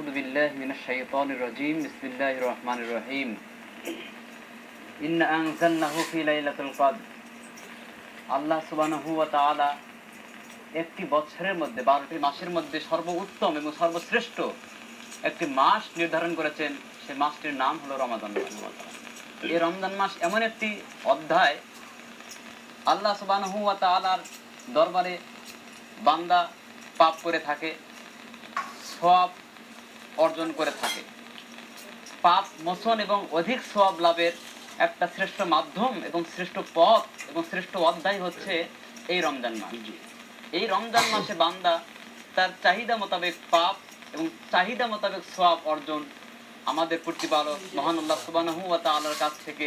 أعوذ بالله من الشيطان الرجيم بسم الله الرحمن الرحيم إن أنزلناه في ليلة القدر আল্লাহ সুবহানাহু ওয়া তাআলা একটি বছরের মধ্যে 12টি মাসের মধ্যে সর্বোত্তম এবং সর্বশ্রেষ্ঠ একটি মাস নির্ধারণ করেছেন। সেই মাসটির নাম হলো রমাদান মাস। এই রমজান মাস এমন একটি অধ্যায়, আল্লাহ সুবহানাহু ওয়া তাআলার দরবারে বান্দা পাপ করে থাকে, সওয়াব অর্জন করে থাকে। পাপ মোচন এবং অধিক সওয়াব লাভের একটা শ্রেষ্ঠ মাধ্যম এবং শ্রেষ্ঠ পথ এবং শ্রেষ্ঠ অধ্যায় হচ্ছে এই রমজান মাস। এই রমজান মাসে বান্দা তার চাহিদা মোতাবেক পাপ এবং চাহিদা মোতাবেক সওয়াব অর্জন আমাদের প্রতিপালক মহান আল্লাহ সুবহানাহু ওয়া তাআলার কাছ থেকে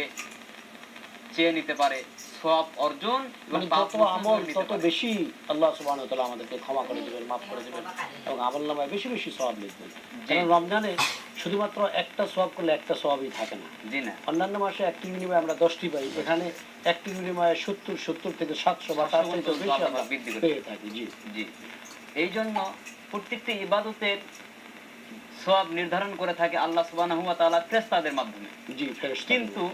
চেয়ে নিতে পারে। সওয়াব অর্জন এবং পাপ আমল তত বেশি আল্লাহ সুবহানাহু ওয়া তাআলা আমাদেরকে ক্ষমা করে দিবেন, মাফ করে দিবেন এবং আমলনামায় বেশি বেশি সওয়াব লিখবেন। কারণ রমজানে শুধুমাত্র একটা সওয়াব করলে একটা সওয়াবই থাকে না। জি না, অন্যান্য মাসে একটি বিনিময়ে আমরা 10টি পাই, এখানে একটি বিনিময়ে 70 থেকে 700 বা তার থেকে বেশি আমরা পেয়ে থাকি। জি জি, এই জন্য প্রত্যেকটি ইবাদতের সওয়াব নির্ধারণ করে থাকে আল্লাহ সুবহানাহু ওয়া তাআলা ফেরেশতাদের মাধ্যমে। জি, ফেরেশতা। কিন্তু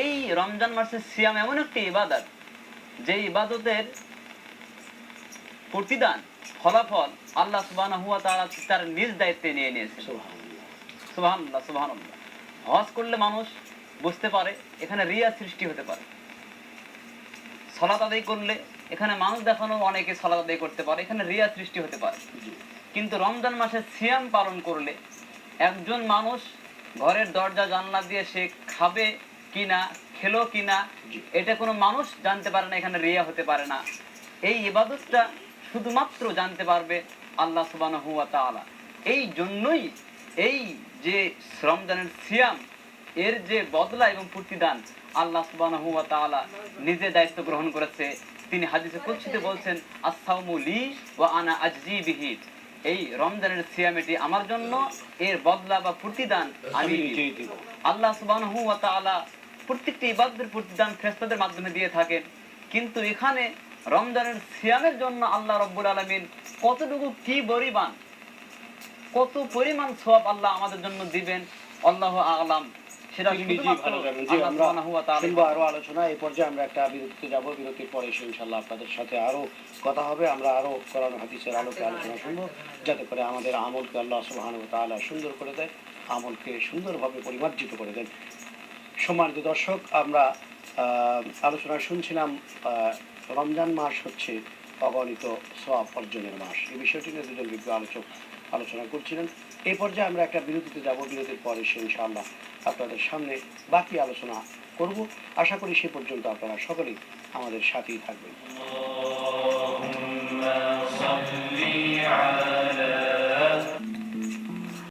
এই রমজান মাসের সিয়াম এমন একটি ইবাদত, যে ইবাদতের প্রতিদান ফলাফল আল্লাহ সুবহানাহু ওয়া তাআলা তার নিজ দায়িত্বে নিয়ে নিয়েছেন। সুবহানাল্লাহ সুবহানাল্লাহ। হজ করলে মানুষ বুঝতে পারে এখানে রিয়া সৃষ্টি হতে পারে। সালাত আদায় করলে এখানে মানুষ দেখানো অনেকে সালাত আদায় করতে পারে, এখানে রিয়া সৃষ্টি হতে পারে। কিন্তু রমজান মাসে সিয়াম পালন করলে একজন মানুষ ঘরের দরজা জানলা দিয়ে সে খাবে কিনা, খেলো কিনা, এটা কোনো মানুষ জানতে পারে না, এখানে রিয়া হতে পারে না। এই ইবাদতটা শুধুমাত্র জানতে পারবে আল্লাহ সুবহানাহু ওয়া তাআলা। এই জন্যই এই যে রমজানের সিয়াম, এর যে বদলা এবং প্রতিদান আল্লাহ সুবহানাহু ওয়া তাআলা নিজে দায়িত্ব গ্রহণ করেছে। তিনি হাদিসে কুদসিতে বলছেন, আস-সাওমু লি ওয়া আনা আজজি বিহি। এই রমজানের সিয়াম এটি আমার জন্য, এর বদলা বা প্রতিদান আমি দিব। আল্লাহ সুবহানাহু ওয়া তাআলা প্রত্যেকটি ইবাদতের প্রতিদান ফেরেশতাদের মাধ্যমে দিয়ে থাকেন। কিন্তু এখানে রমজানের সিয়ামের জন্য আল্লাহ রাব্বুল আলামিন কতটুকু কি পরিমাণ, কত পরিমাণ সওয়াব আল্লাহ আমাদের জন্য দিবেন আল্লাহু আ'লাম, সেটা শুধুমাত্র আল্লাহ সুবহানাহু ওয়া তাআলা। শুনবো আরো আলোচনা। এই পর্যায়ে আমরা একটা বিরতিতে যাব, বিরতির পরে এসে ইনশাআল্লাহ আপনাদের সাথে আরো কথা হবে। আমরা আরো কোরআন হাদিসের আলোকে আলোচনা শুনবো, যাতে করে আমাদের আমলকে আল্লাহ সুবহানাহু ওয়া তাআলা সুন্দর করে দেয়, আমলকে সুন্দরভাবে পরিমার্জিত করে দেন। সম্মানিত দর্শক, আমরা আলোচনা শুনছিলাম রমজান মাস হচ্ছে অগণিত সওয়াব অর্জনের মাস। এই বিষয়টি নিয়ে দুজন বিজ্ঞ আলোচক আলোচনা করছিলেন। এই পর্যায়ে আমরা একটা বিরতিতে যাব, বিরতির পরে এসে ইনশাআল্লাহ আপনাদের সামনে বাকি আলোচনা করব। আশা করি সে পর্যন্ত আপনারা সকলেই আমাদের সাথেই থাকবেন।